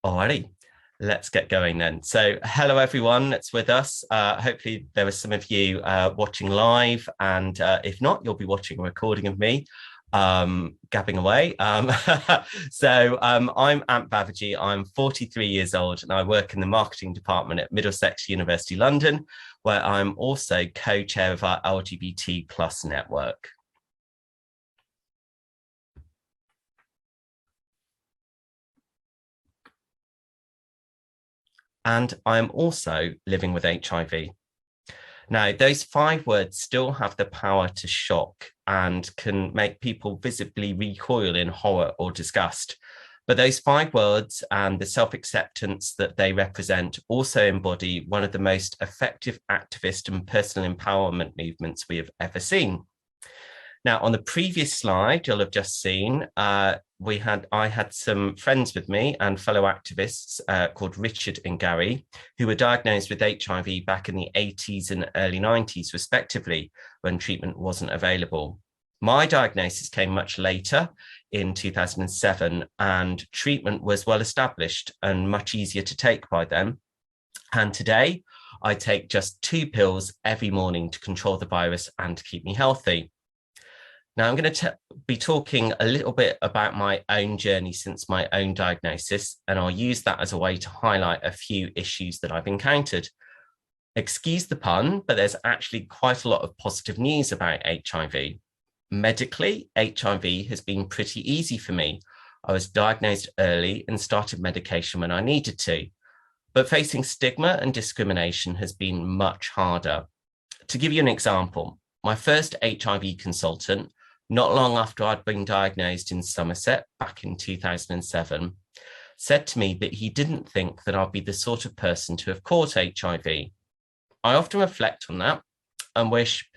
Alrighty, let's get going then. So, hello everyone that's with us. Hopefully, there are some of you watching live, and if not, you'll be watching a recording of me gabbing away. I'm Ant Baverjee. I'm 43 years old, and I work in the marketing department at Middlesex University London, where I'm also co-chair of our LGBT plus network. And I'm also living with HIV. Now, those 5 words still have the power to shock and can make people visibly recoil in horror or disgust. But those 5 words and the self-acceptance that they represent also embody one of the most effective activist and personal empowerment movements we have ever seen. Now, on the previous slide, you'll have just seen, I had some friends with me and fellow activists called Richard and Gary, who were diagnosed with HIV back in the 80s and early 90s, respectively, when treatment wasn't available. My diagnosis came much later in 2007, and treatment was well established and much easier to take by then. And today, I take just 2 pills every morning to control the virus and to keep me healthy. Now, I'm going to be talking a little bit about my own journey since my own diagnosis, and I'll use that as a way to highlight a few issues that I've encountered. Excuse the pun, but there's actually quite a lot of positive news about HIV. Medically, HIV has been pretty easy for me. I was diagnosed early and started medication when I needed to, but facing stigma and discrimination has been much harder. To give you an example, my first HIV consultant, not long after I'd been diagnosed in Somerset back in 2007, said to me that he didn't think that I'd be the sort of person to have caught HIV. I often reflect on that and wish,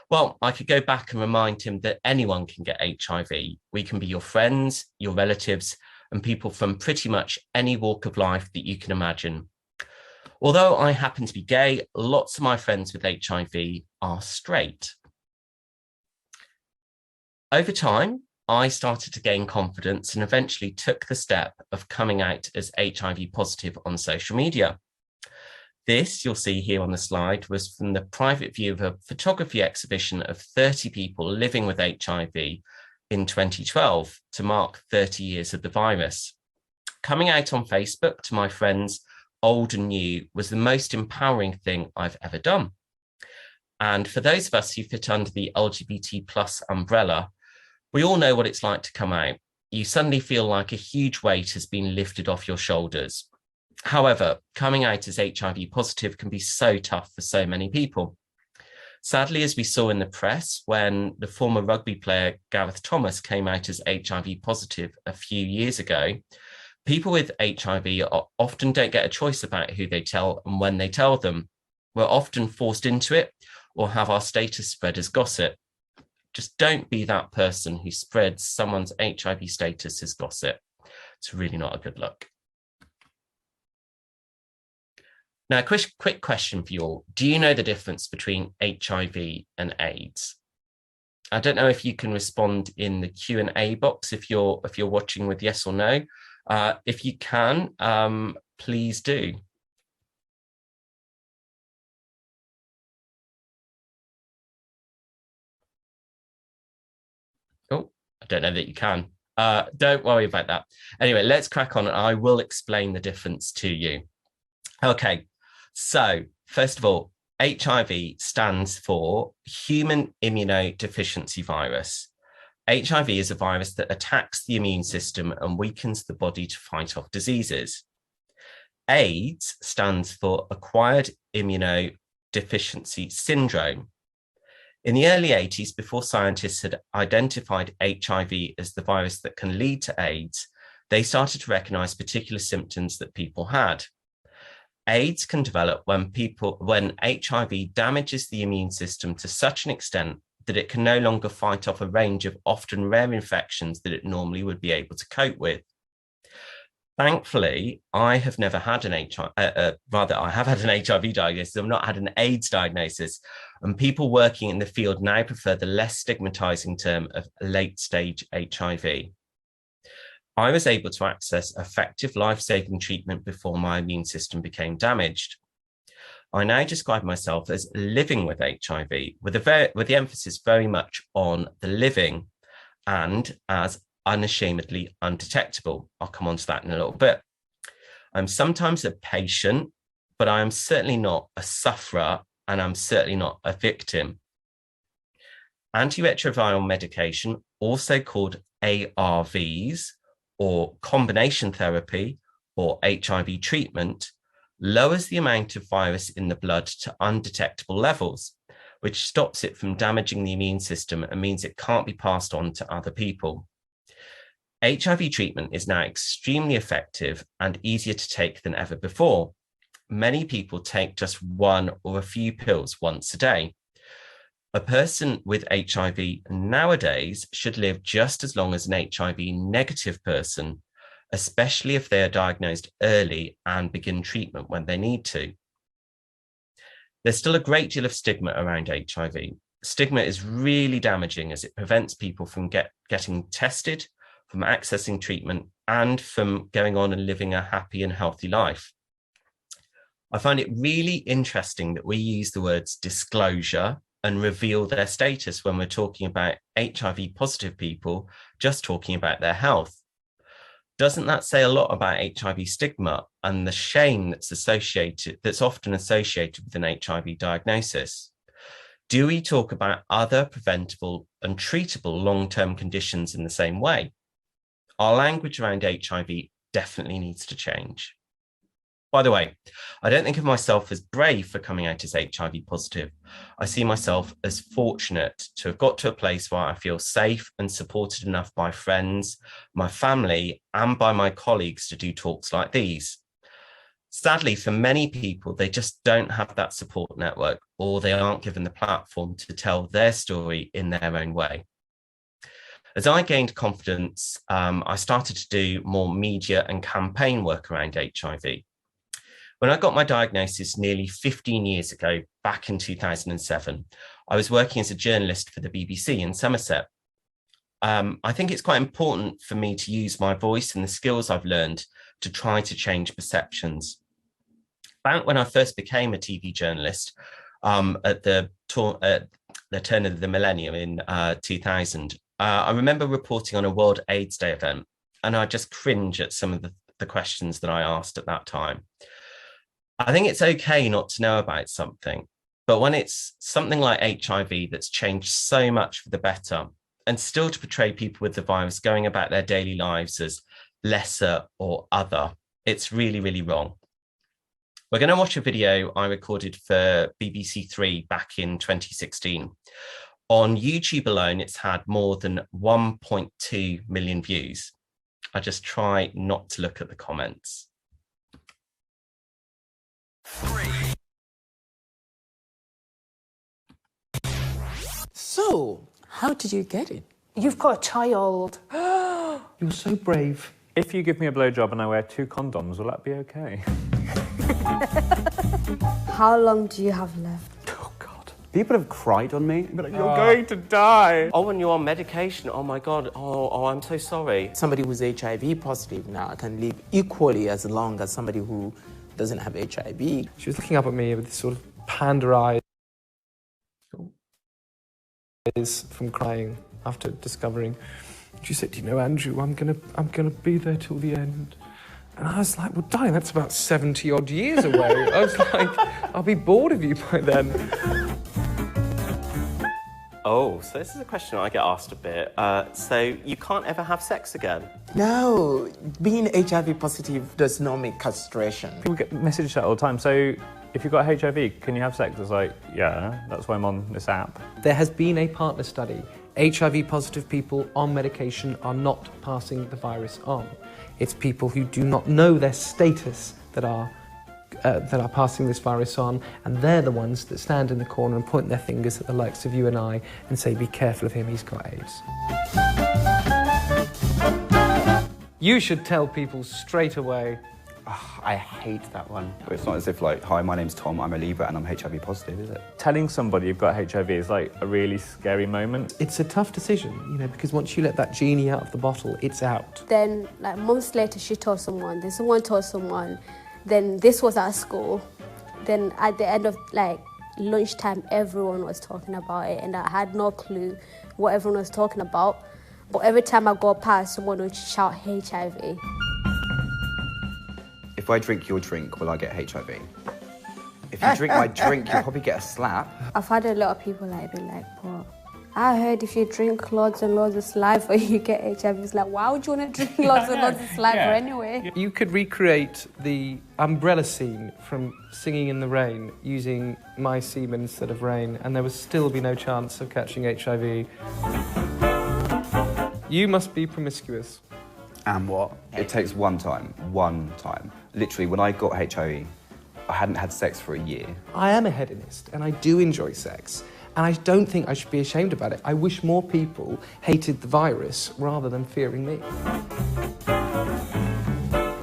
well, I could go back and remind him that anyone can get HIV. We can be your friends, your relatives, and people from pretty much any walk of life that you can imagine. Although I happen to be gay, lots of my friends with HIV are straight. Over time, I started to gain confidence and eventually took the step of coming out as HIV positive on social media. This, you'll see here on the slide, was from the private view of a photography exhibition of 30 people living with HIV in 2012 to mark 30 years of the virus. Coming out on Facebook to my friends, old and new, was the most empowering thing I've ever done. And for those of us who fit under the LGBT plus umbrella, we all know what it's like to come out. You suddenly feel like a huge weight has been lifted off your shoulders. However, coming out as HIV positive can be so tough for so many people. Sadly, as we saw in the press, when the former rugby player Gareth Thomas came out as HIV positive a few years ago, people with HIV often don't get a choice about who they tell and when they tell them. We're often forced into it or have our status spread as gossip. Just don't be that person who spreads someone's HIV status as gossip. It's really not a good look. Now, a quick question for you all. Do you know the difference between HIV and AIDS? I don't know if you can respond in the Q&A box if you're watching with yes or no. If you can, please do. Oh, I don't know that you can. Don't worry about that. Anyway, let's crack on and I will explain the difference to you. Okay, so first of all, HIV stands for Human Immunodeficiency Virus. HIV is a virus that attacks the immune system and weakens the body to fight off diseases. AIDS stands for Acquired Immunodeficiency Syndrome. In the early 80s, before scientists had identified HIV as the virus that can lead to AIDS, they started to recognize particular symptoms that people had. AIDS can develop when HIV damages the immune system to such an extent that it can no longer fight off a range of often rare infections that it normally would be able to cope with. Thankfully, I have never had I have had an HIV diagnosis. I've not had an AIDS diagnosis. And people working in the field now prefer the less stigmatizing term of late stage HIV. I was able to access effective life-saving treatment before my immune system became damaged. I now describe myself as living with HIV, with the emphasis very much on the living, and as unashamedly undetectable. I'll come on to that in a little bit. I'm sometimes a patient, but I am certainly not a sufferer, and I'm certainly not a victim. Antiretroviral medication, also called ARVs, or combination therapy, or HIV treatment, lowers the amount of virus in the blood to undetectable levels, which stops it from damaging the immune system and means it can't be passed on to other people. HIV treatment is now extremely effective and easier to take than ever before. Many people take just one or a few pills once a day. A person with HIV nowadays should live just as long as an HIV negative person, especially if they are diagnosed early and begin treatment when they need to. There's still a great deal of stigma around HIV. Stigma is really damaging as it prevents people from getting tested, from accessing treatment, and from going on and living a happy and healthy life. I find it really interesting that we use the words disclosure and reveal their status when we're talking about HIV positive people, just talking about their health. Doesn't that say a lot about HIV stigma and the shame that's often associated with an HIV diagnosis? Do we talk about other preventable and treatable long-term conditions in the same way? Our language around HIV definitely needs to change. By the way, I don't think of myself as brave for coming out as HIV positive. I see myself as fortunate to have got to a place where I feel safe and supported enough by friends, my family, and by my colleagues to do talks like these. Sadly, for many people, they just don't have that support network, or they aren't given the platform to tell their story in their own way. As I gained confidence, I started to do more media and campaign work around HIV. When I got my diagnosis nearly 15 years ago, back in 2007, I was working as a journalist for the BBC in Somerset. I think it's quite important for me to use my voice and the skills I've learned to try to change perceptions. Back when I first became a TV journalist at the turn of the millennium in 2000, I remember reporting on a World AIDS Day event, and I just cringe at some of the questions that I asked at that time. I think it's okay not to know about something, but when it's something like HIV that's changed so much for the better, and still to portray people with the virus going about their daily lives as lesser or other, it's really, really wrong. We're going to watch a video I recorded for BBC Three back in 2016. On YouTube alone, it's had more than 1.2 million views. I just try not to look at the comments. So, how did you get it? You've got a child. You're so brave. If you give me a blowjob and I wear 2 condoms, will that be okay? How long do you have left? Oh, God. People have cried on me. But you're going to die. Oh, when you're on medication, oh my God, oh, I'm so sorry. Somebody who's HIV positive now can live equally as long as somebody who doesn't have HIV. She was looking up at me with this sort of panda eyes from crying after discovering. She said, "You know, Andrew, I'm gonna be there till the end." And I was like, "Well, darling, that's about 70 odd years away." I was like, "I'll be bored of you by then." Oh, so this is a question I get asked a bit. So you can't ever have sex again? No, being HIV positive does not mean castration. People get messaged that all the time. So if you've got HIV, can you have sex? It's like, yeah, that's why I'm on this app. There has been a partner study. HIV positive people on medication are not passing the virus on. It's people who do not know their status that are passing this virus on, and they're the ones that stand in the corner and point their fingers at the likes of you and I and say, "Be careful of him, he's got AIDS." You should tell people straight away, I hate that one. It's not as if like, hi, my name's Tom, I'm a Libra and I'm HIV positive, is it? Telling somebody you've got HIV is like a really scary moment. It's a tough decision, you know, because once you let that genie out of the bottle, it's out. Then, like, months later, she told someone, then someone told someone, then this was at school. Then at the end of, like, lunchtime, everyone was talking about it, and I had no clue what everyone was talking about. But every time I go past, someone would shout HIV. If I drink your drink, will I get HIV? If you drink my drink, you'll probably get a slap. I've had a lot of people like be like, but I heard if you drink loads and loads of saliva, you get HIV. It's like, why would you want to drink loads and loads of saliva anyway? You could recreate the umbrella scene from Singing in the Rain using my semen instead of rain, and there would still be no chance of catching HIV. You must be promiscuous. And what? It takes one time. Literally, when I got HIV, I hadn't had sex for a year. I am a hedonist, and I do enjoy sex, and I don't think I should be ashamed about it. I wish more people hated the virus rather than fearing me.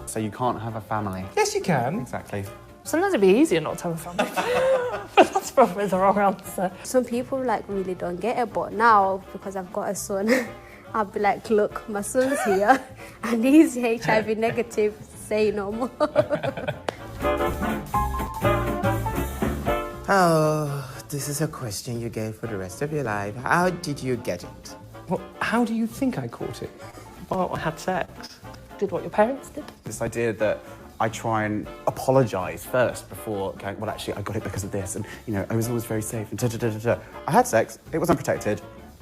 So you can't have a family? Yes, you can. Exactly. Sometimes it'd be easier not to have a family. But that's probably the wrong answer. Some people like really don't get it, but now, because I've got a son, I'll be like, look, my son's here and he's HIV negative, say no more. Oh, this is a question you get for the rest of your life. How did you get it? Well, how do you think I caught it? Well, I had sex. Did what your parents did. This idea that I try and apologise first before going, well, actually, I got it because of this, and, you know, I was always very safe, and da-da-da-da-da. I had sex, it was unprotected,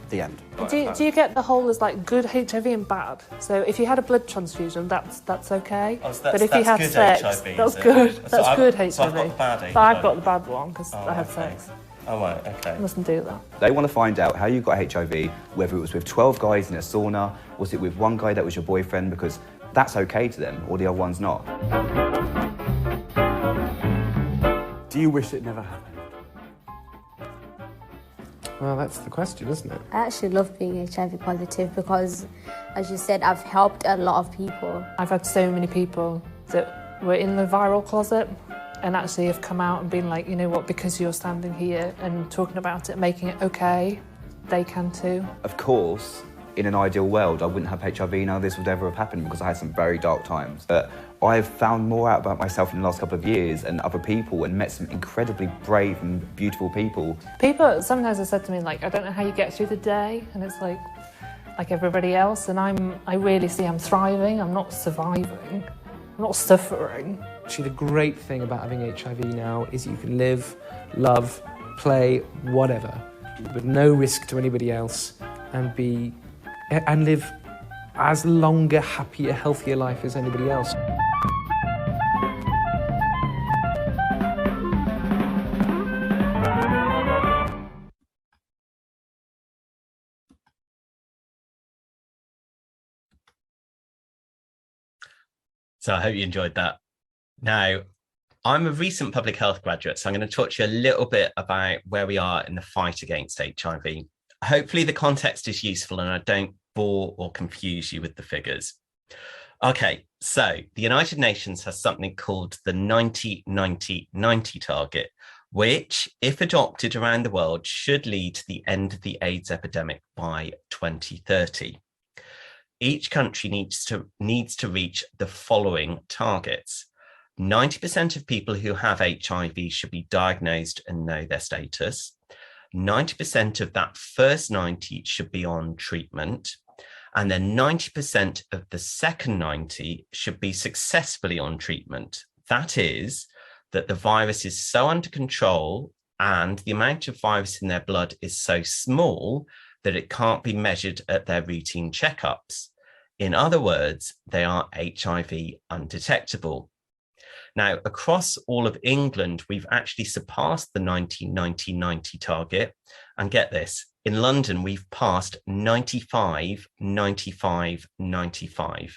the end. Do you get the whole as like good HIV and bad? So if you had a blood transfusion, that's okay. Oh, so but if you had good sex, HIV, that's is it? good. So That's good HIV. So I've got the bad HIV. But I've got the bad one because I had okay. sex. Oh, right, okay. I mustn't do that. They want to find out how you got HIV, whether it was with 12 guys in a sauna, was it with one guy that was your boyfriend, because that's okay to them, or the other one's not. Do you wish it never happened? Well, that's the question, isn't it? I actually love being HIV positive because, as you said, I've helped a lot of people. I've had so many people that were in the viral closet and actually have come out and been like, you know what, because you're standing here and talking about it, making it okay, they can too. Of course, in an ideal world, I wouldn't have HIV, none of this would ever have happened because I had some very dark times. But I've found more out about myself in the last couple of years and other people and met some incredibly brave and beautiful people. People sometimes have said to me, like, I don't know how you get through the day, and it's like everybody else, and I really see I'm thriving, I'm not surviving, I'm not suffering. Actually, the great thing about having HIV now is you can live, love, play, whatever, with no risk to anybody else, and live as longer, happier, healthier life as anybody else. So I hope you enjoyed that. Now, I'm a recent public health graduate, so I'm going to talk to you a little bit about where we are in the fight against HIV. Hopefully the context is useful and I don't bore or confuse you with the figures. Okay, so the United Nations has something called the 90-90-90 target, which, if adopted around the world, should lead to the end of the AIDS epidemic by 2030. Each country needs to reach the following targets. 90% of people who have HIV should be diagnosed and know their status. 90% of that first 90 should be on treatment. And then 90% of the second 90 should be successfully on treatment. That is, that the virus is so under control and the amount of virus in their blood is so small that it can't be measured at their routine checkups. In other words, they are HIV undetectable. Now, across all of England, we've actually surpassed the 90-90-90 target. And get this, in London, we've passed 95-95-95.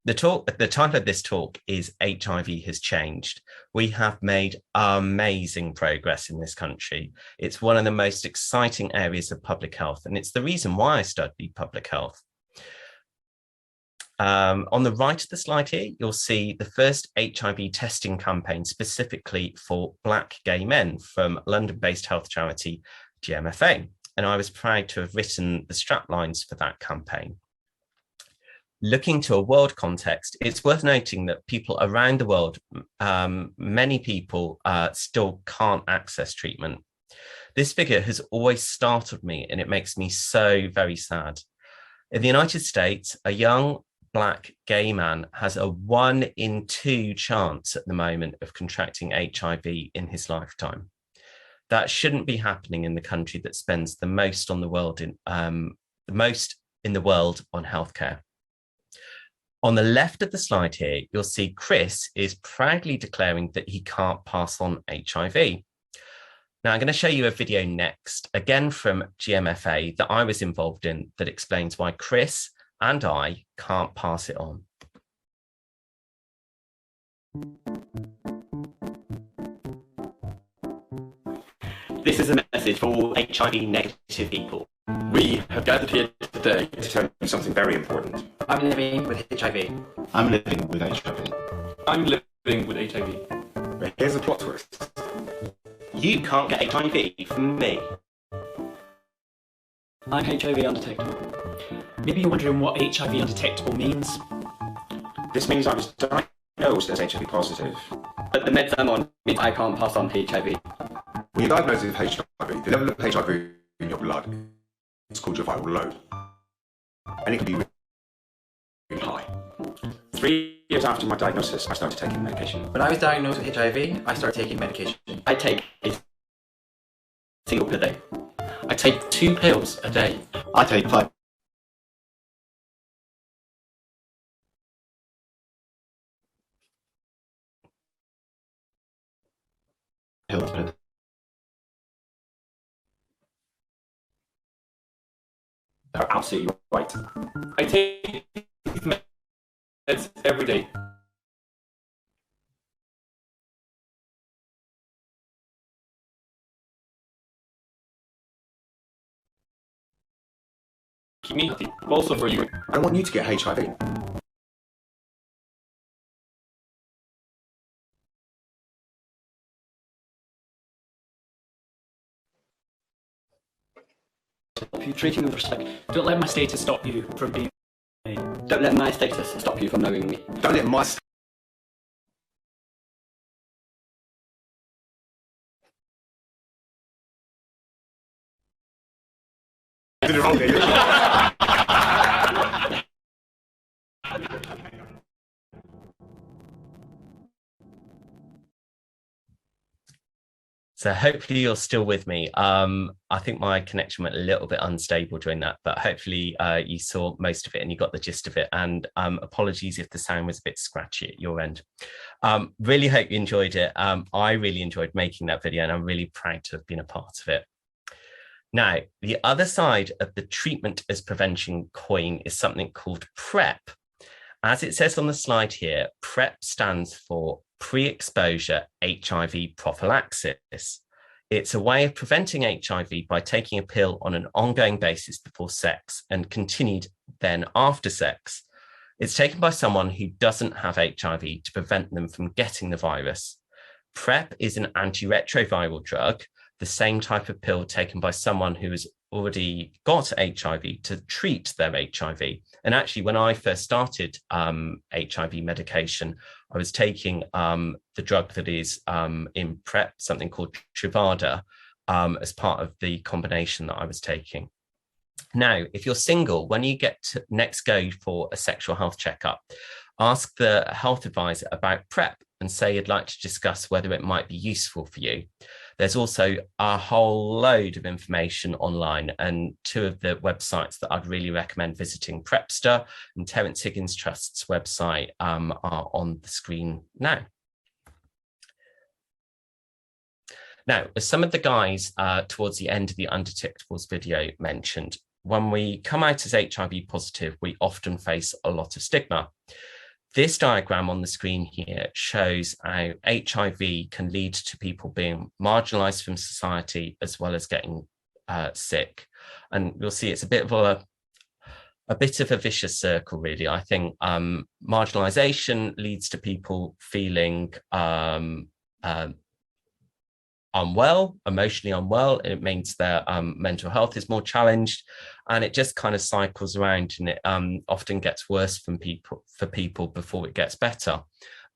The title of this talk is HIV Has Changed. We have made amazing progress in this country. It's one of the most exciting areas of public health, and it's the reason why I studied public health. On the right of the slide here, you'll see the first HIV testing campaign specifically for Black gay men from London-based health charity GMFA. And I was proud to have written the straplines for that campaign. Looking to a world context, it's worth noting that people around the world, many people still can't access treatment. This figure has always startled me, and it makes me so very sad. In the United States, a young Black gay man has a 1 in 2 chance at the moment of contracting HIV in his lifetime. That shouldn't be happening in the country that spends the most on the world the most in the world on healthcare. On the left of the slide here, you'll see Chris is proudly declaring that he can't pass on HIV. Now, I'm going to show you a video next, again from GMFA, that I was involved in, that explains why Chris and I can't pass it on. This is a message for all HIV negative people. We have gathered here today to tell you something very important. I'm living with HIV. I'm living with HIV. I'm living with HIV. But here's a plot twist. You can't get HIV from me. I'm HIV undetectable. Maybe you're wondering what HIV undetectable means. This means I was diagnosed as HIV positive. But the meds I'm on means I can't pass on HIV. When you're diagnosed with HIV, the level of HIV in your blood is called your viral load. And it can be really high. 3 years after my diagnosis, I started taking medication. When I was diagnosed with HIV, I started taking medication. I take a single pill a day. I take 2 pills a day. I take 5 pills a day. They're absolutely right. I take meds every day. Keep me healthy, also for you. I don't want you to get HIV. If you're treating with respect, don't let my status stop you from being me. Don't let my status stop you from knowing me. Don't let my did it wrong there. So hopefully you're still with me. I think my connection went a little bit unstable during that, but hopefully you saw most of it and you got the gist of it. And apologies if the sound was a bit scratchy at your end. Really hope you enjoyed it. I really enjoyed making that video and I'm really proud to have been a part of it. Now, the other side of the treatment as prevention coin is something called PrEP. As it says on the slide here, PrEP stands for pre-exposure HIV prophylaxis. It's a way of preventing HIV by taking a pill on an ongoing basis before sex and continued then after sex. It's taken by someone who doesn't have HIV to prevent them from getting the virus. PrEP is an antiretroviral drug, the same type of pill taken by someone who has already got HIV to treat their HIV. And actually, when I first started HIV medication, I was taking the drug that is in PrEP, something called Truvada, as part of the combination that I was taking. Now, if you're single, when you get to next go for a sexual health checkup, ask the health advisor about PrEP and say you'd like to discuss whether it might be useful for you. There's also a whole load of information online, and 2 of the websites that I'd really recommend visiting, Prepster and Terence Higgins Trust's website, are on the screen now. Now, as some of the guys towards the end of the Undetectables video mentioned, when we come out as HIV positive, we often face a lot of stigma. This diagram on the screen here shows how HIV can lead to people being marginalized from society as well as getting sick. And you'll see it's a bit of a bit of a vicious circle, really. I think marginalisation leads to people feeling unwell, emotionally unwell. It means their mental health is more challenged, and it just kind of cycles around, and it often gets worse for people before it gets better.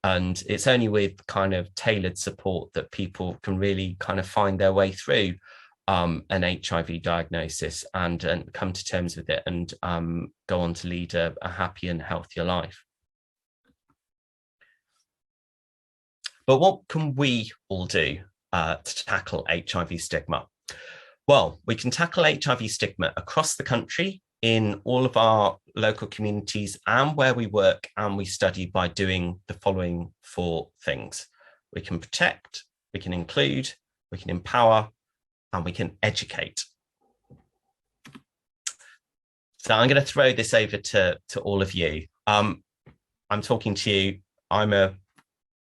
And it's only with kind of tailored support that people can really kind of find their way through an HIV diagnosis and come to terms with it and go on to lead a happy and healthier life. But what can we all do to tackle HIV stigma? Well, we can tackle HIV stigma across the country in all of our local communities and where we work and we study by doing the following 4 things. We can protect, we can include, we can empower, and we can educate. So I'm going to throw this over to all of you. I'm talking to you. I'm a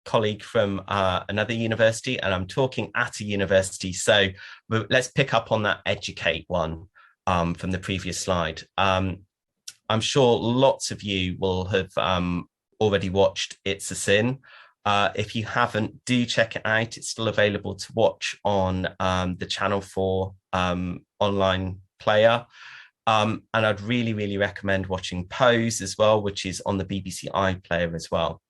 colleague from another university, and I'm talking at a university. So let's pick up on that educate one from the previous slide. I'm sure lots of you will have already watched It's a Sin. If you haven't, do check it out. It's still available to watch on the Channel 4 online player. And I'd really, really recommend watching Pose as well, which is on the BBC iPlayer as well.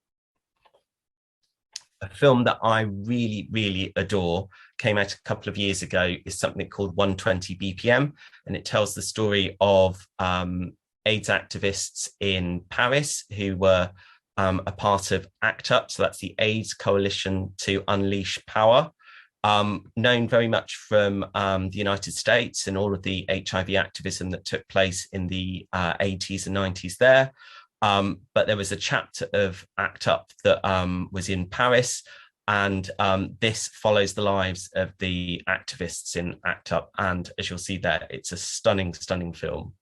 A film that I really, really adore, came out a couple of years ago, is something called 120 BPM, and it tells the story of AIDS activists in Paris who were a part of ACT UP, so that's the AIDS Coalition to Unleash Power, known very much from the United States and all of the HIV activism that took place in the 80s and 90s there. But there was a chapter of ACT UP that was in Paris, and this follows the lives of the activists in ACT UP. And as you'll see there, it's a stunning, stunning film.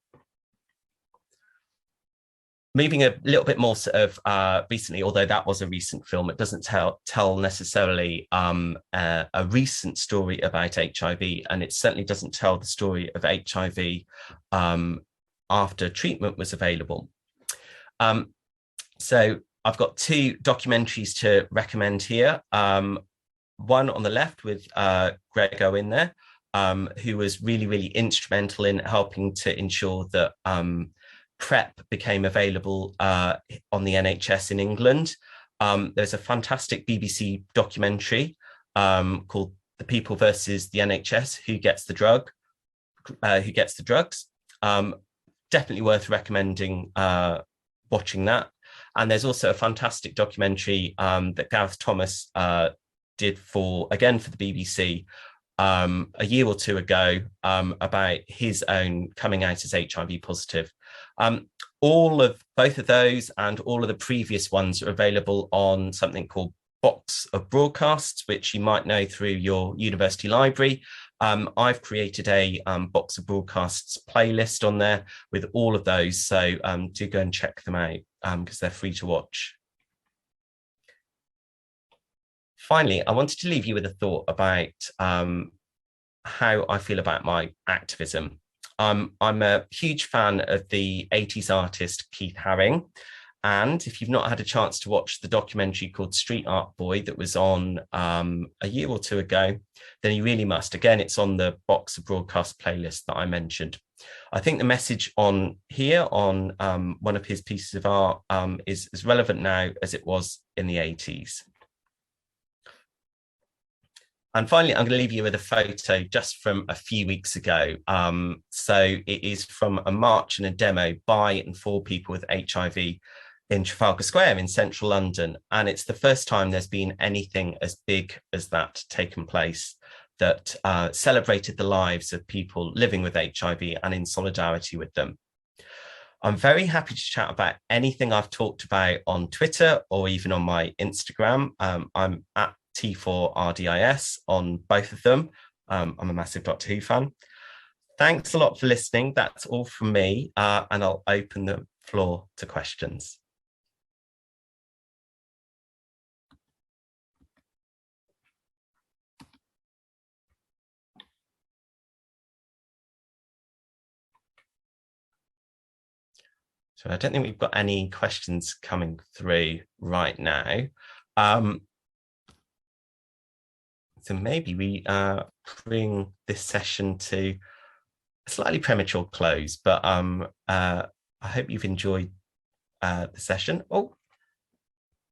Moving a little bit more sort of recently, although that was a recent film, it doesn't tell necessarily a recent story about HIV, and it certainly doesn't tell the story of HIV after treatment was available. So I've got 2 documentaries to recommend here. One on the left with Greg Owen there, who was really, really instrumental in helping to ensure that PrEP became available on the NHS in England. There's a fantastic BBC documentary called The People versus the NHS, Who Gets the Drug, Who Gets the Drugs. Definitely worth recommending watching that. And there's also a fantastic documentary that Gareth Thomas did for the BBC a year or 2 ago about his own coming out as HIV positive. Both of those and all of the previous ones are available on something called Box of Broadcasts, which you might know through your university library. I've created a Box of Broadcasts playlist on there with all of those, so do go and check them out because they're free to watch. Finally, I wanted to leave you with a thought about how I feel about my activism. I'm a huge fan of the 80s artist Keith Haring. And if you've not had a chance to watch the documentary called Street Art Boy that was on a year or 2 ago, then you really must. Again, it's on the Box of Broadcast playlist that I mentioned. I think the message on here on one of his pieces of art is as relevant now as it was in the 80s. And finally, I'm going to leave you with a photo just from a few weeks ago. So it is from a march and a demo by and for people with HIV in Trafalgar Square in central London. And it's the first time there's been anything as big as that taken place that celebrated the lives of people living with HIV and in solidarity with them. I'm very happy to chat about anything I've talked about on Twitter or even on my Instagram. I'm at T4RDIS on both of them. I'm a massive Doctor Who fan. Thanks a lot for listening. That's all from me, and I'll open the floor to questions. So I don't think we've got any questions coming through right now. So maybe we bring this session to a slightly premature close, but I hope you've enjoyed the session. Oh,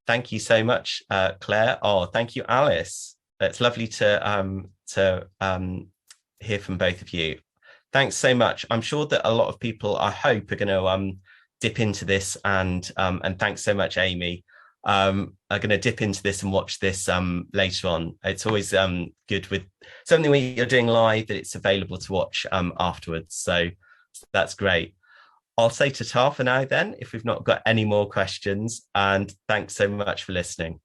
thank you so much, Claire. Oh, thank you, Alice. It's lovely to hear from both of you. Thanks so much. I'm sure that a lot of people, I hope, are going to dip into this, and thanks so much, Amy. Are going to dip into this and watch this later on. It's always good with something when you're doing live that it's available to watch afterwards. So that's great. I'll say ta-ta for now then, if we've not got any more questions, and thanks so much for listening.